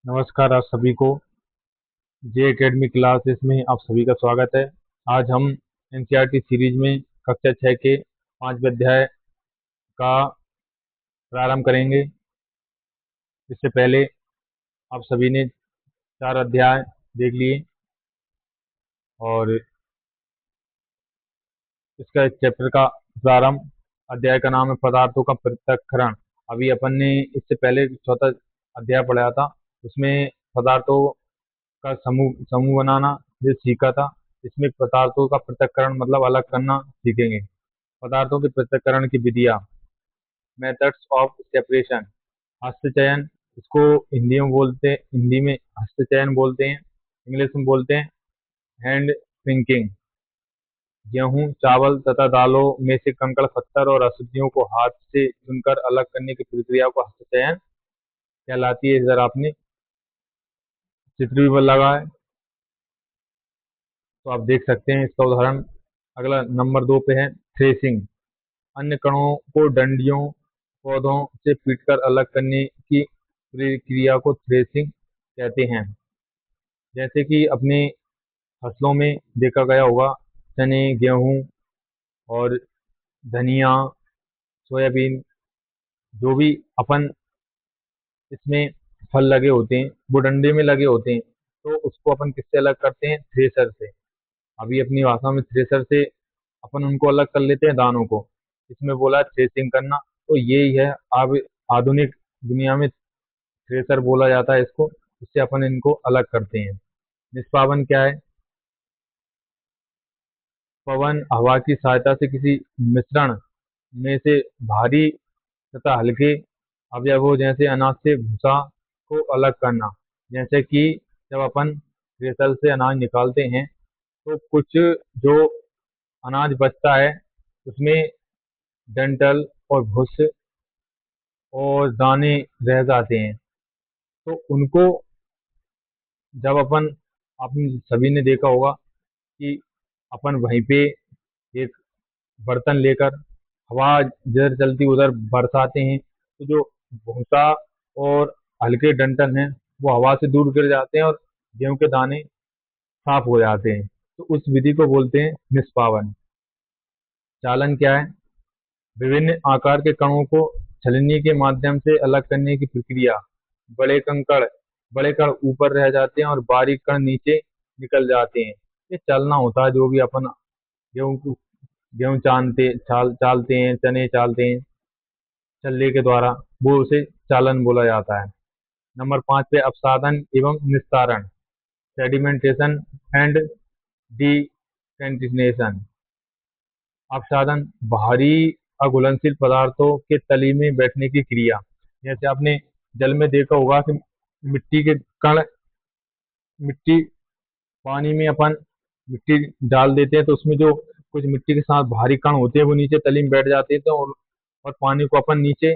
नमस्कार आप सभी को। जे एकेडमी क्लासेस में आप सभी का स्वागत है। आज हम एनसीईआरटी सीरीज में कक्षा 6 के 5वें अध्याय का प्रारंभ करेंगे। इससे पहले आप सभी ने 4 अध्याय देख लिए और इसका चैप्टर का प्रारंभ, अध्याय का नाम है पदार्थों का पृथक्करण। अभी अपन ने इससे पहले चौथा अध्याय पढ़ा था, उसमें पदार्थों का समूह समूह बनाना जो सीखा था। इसमें पदार्थों का पृथक्करण मतलब अलग करना सीखेंगे। पदार्थों के पृथक्करण की विधियां, मेथड्स ऑफ सेपरेशन। हस्तचयन, इसको हिंदी में हस्तचयन बोलते हैं, इंग्लिश में बोलते हैं हैंड पिंकिंग। गेहूं, चावल तथा दालों में से कंकड़ पत्थर और अशुद्धियों को हाथ से चुनकर अलग करने की प्रक्रिया को हस्तचयन कहलाती है। इधर आपने चित्र भी लगा है तो आप देख सकते हैं इसका उदाहरण। अगला नंबर 2 पे है थ्रेसिंग। अन्य कणों को डंडियों पौधों से पीटकर अलग करने की प्रक्रिया को थ्रेसिंग कहते हैं। जैसे कि अपने फसलों में देखा गया होगा, चने, गेहूं और धनिया, सोयाबीन, जो भी अपन इसमें फल लगे होते हैं वो डंडे में लगे होते हैं, तो उसको अपन किससे अलग करते हैं? थ्रेसर से। अभी अपनी भाषा में थ्रेसर से अपन उनको अलग कर लेते हैं, दानों को। इसमें बोला थ्रेसिंग करना, तो यही है। अब आधुनिक दुनिया में थ्रेसर बोला जाता है इसको, इससे अपन इनको अलग करते हैं। निष्पावन क्या है? पवन हवा की सहायता से किसी मिश्रण में से भारी तथा हल्के अवयवों जैसे अनाज से भूसा को अलग करना। जैसे कि जब अपन थ्रेसर से अनाज निकालते हैं तो कुछ जो अनाज बचता है उसमें डंठल और भुस और दाने रह जाते हैं, तो उनको जब अपन सभी ने देखा होगा कि अपन वहीं पे एक बर्तन लेकर हवा जिधर चलती उधर बरसाते हैं, तो जो भूसा और हल्के डंठल हैं वो हवा से दूर गिर जाते हैं और गेहूं के दाने साफ हो जाते हैं। तो उस विधि को बोलते हैं निष्पावन। चालन क्या है? विभिन्न आकार के कणों को छलनी के माध्यम से अलग करने की प्रक्रिया। बड़े कंकड़ बड़े कण ऊपर रह जाते हैं और बारीक कण नीचे निकल जाते हैं। ये चलना होता है। जो भी अपन गेहूं चालते हैं, चने चालते हैं चल्ले के द्वारा, वो उसे चालन बोला जाता है। नंबर 5 पे अपसादन एवं निस्तारण, सेडिमेंटेशन एंड डिकेंटिनेशन। अपसादन, भारी अघुलनशील पदार्थों के तली में बैठने की क्रिया। जैसे आपने जल में देखा होगा कि मिट्टी के कण, मिट्टी पानी में अपन मिट्टी डाल देते हैं तो उसमें जो कुछ मिट्टी के साथ भारी कण होते हैं वो नीचे तली में बैठ जाते हैं, तो और पानी को अपन नीचे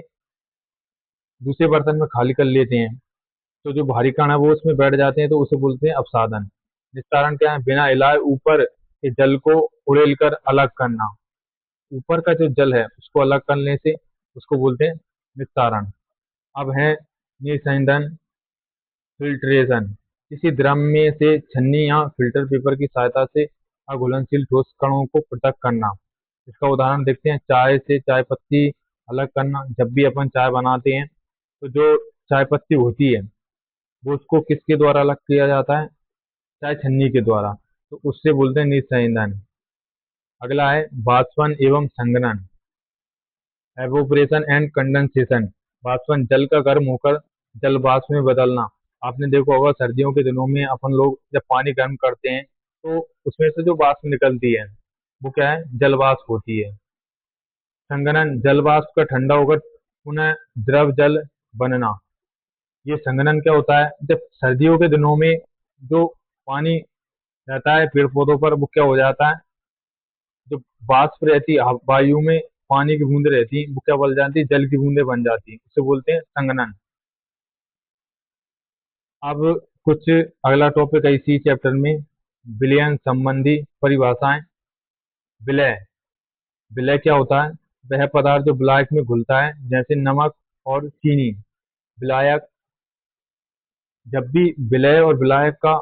दूसरे बर्तन में खाली कर लेते हैं, तो जो भारी कण है वो उसमें बैठ जाते हैं, तो उसे बोलते हैं अपसादन। निस्तारण क्या है? बिना हिलाए ऊपर के जल को उड़ेल कर अलग करना। ऊपर का जो जल है उसको अलग करने से उसको बोलते हैं निस्तारण। अब है निस्संदन, फिल्ट्रेशन। किसी द्रव में से छन्नी या फिल्टर पेपर की सहायता से अघुलनशील ठोस कणों को पृथक करना। इसका उदाहरण देखते हैं। चाय से चाय पत्ती अलग करना। जब भी अपन चाय बनाते हैं तो जो चाय पत्ती होती है वो उसको किसके द्वारा अलग किया जाता है? चाय छन्नी के द्वारा, तो उससे बोलते हैं निस्संदन। अगला है बाष्पन एवं संघनन, एवोपरेशन एंड कंडेंसेशन। बाष्पन, जल का गर्म होकर जल वाष्प में बदलना। आपने देखा होगा सर्दियों के दिनों में अपन लोग जब पानी गर्म करते हैं तो उसमें से जो वाष्प निकलती है वो क्या है? जल वाष्प होती है। संघनन, जल वाष्प का ठंडा होकर पुनः द्रव जल बनना। ये संघनन क्या होता है? जब सर्दियों के दिनों में जो पानी रहता है पेड़ पौधों पर, वो क्या हो जाता है? जो वाष्प रहती है वायु में, पानी की बूंदें रहती हैं वो क्या बन जाती है? जल की बूंदें बन जाती हैं, उसे बोलते हैं संघनन। अब कुछ अगला टॉपिक है इसी चैप्टर में, विलयन संबंधी परिभाषाएं। विलय, विलय क्या होता है? वह पदार्थ जो विलायक में घुलता है, जैसे नमक और चीनी। विलायक जब भी विलय और विलायक का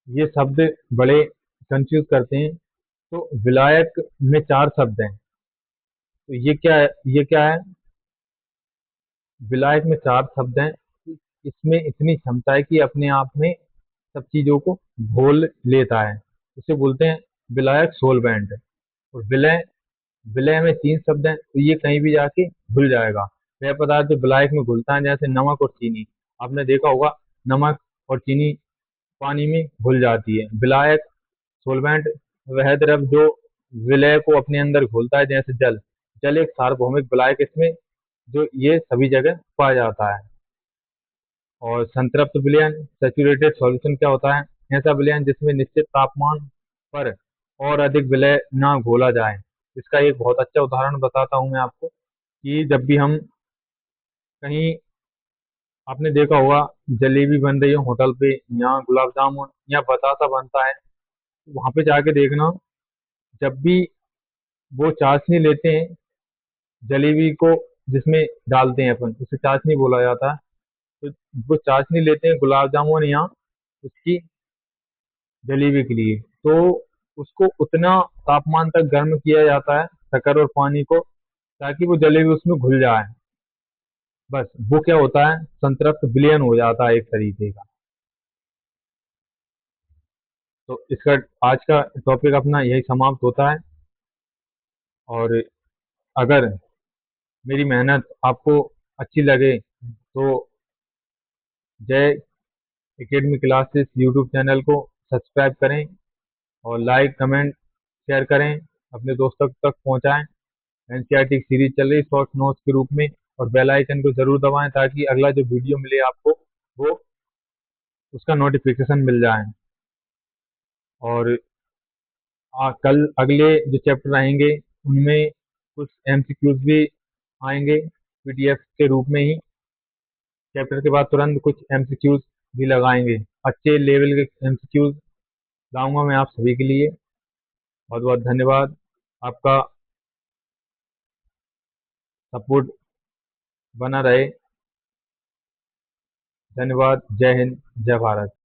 ये शब्द बड़े कंफ्यूज करते हैं। तो विलायक में 4 शब्द हैं। तो ये क्या है? विलायक में 4 शब्द हैं। इसमें इतनी क्षमता है कि अपने आप में सब चीजों को घोल लेता है। उसे बोलते हैं विलायक सोलवेंट। और विलय विलय में 3 शब्द हैं, तो ये कहीं भी जाके घुल जाएगा। वह पदार्थ जो विलायक में घुलता है, जैसे नमक और चीनी। आपने देखा होगा, नमक और चीनी पानी में घुल जाती है। विलायक सोलवेंट वह द्रव जो विलय को अपने अंदर घोलता है, जैसे जल। जल एक सार्वभौमिक विलायक, इसमें जो ये सभी जगह पाया जाता है। और संतृप्त विलयन सैचुरेटेड सॉल्यूशन क्या होता है? ऐसा विलयन जिसमें निश्चित तापमान पर और अधिक विलय ना घोला जाए। इसका एक बहुत अच्छा उदाहरण बताता हूँ मैं आपको, कि जब भी हम कहीं, आपने देखा होगा, जलेबी बन रही हो होटल पे, यहाँ गुलाब जामुन या बतासा बनता है, वहां पे जाके देखना। जब भी वो चाशनी लेते हैं जलेबी को, जिसमें डालते हैं अपन, उसे चाशनी बोला जाता है। तो वो चाशनी लेते हैं गुलाब जामुन या उसकी जलेबी के लिए, तो उसको उतना तापमान तक गर्म किया जाता है, शक्कर और पानी को, ताकि वो जलेबी उसमें घुल जाए। बस वो क्या होता है, संतृप्त विलयन हो जाता है एक तरीके का। तो इसका आज का टॉपिक अपना यही समाप्त होता है। और अगर मेरी मेहनत आपको अच्छी लगे तो जय एकेडमी क्लासेस यूट्यूब चैनल को सब्सक्राइब करें, और लाइक कमेंट शेयर करें, अपने दोस्तों तक पहुंचाएं। एनसीईआरटी की सीरीज चल रही है शॉर्ट नोट्स के रूप में। और बेल आइकन को जरूर दबाएं, ताकि अगला जो वीडियो मिले आपको, वो उसका नोटिफिकेशन मिल जाए। और कल अगले जो चैप्टर आएंगे, उनमें कुछ एमसीक्यूज भी आएंगे पीडीएफ के रूप में ही। चैप्टर के बाद तुरंत कुछ एमसीक्यूज भी लगाएंगे, अच्छे लेवल के एमसीक्यूज लाऊंगा मैं आप सभी के लिए। बहुत बहुत धन्यवाद। आपका सपोर्ट बना रहे। धन्यवाद। जय हिंद, जय भारत।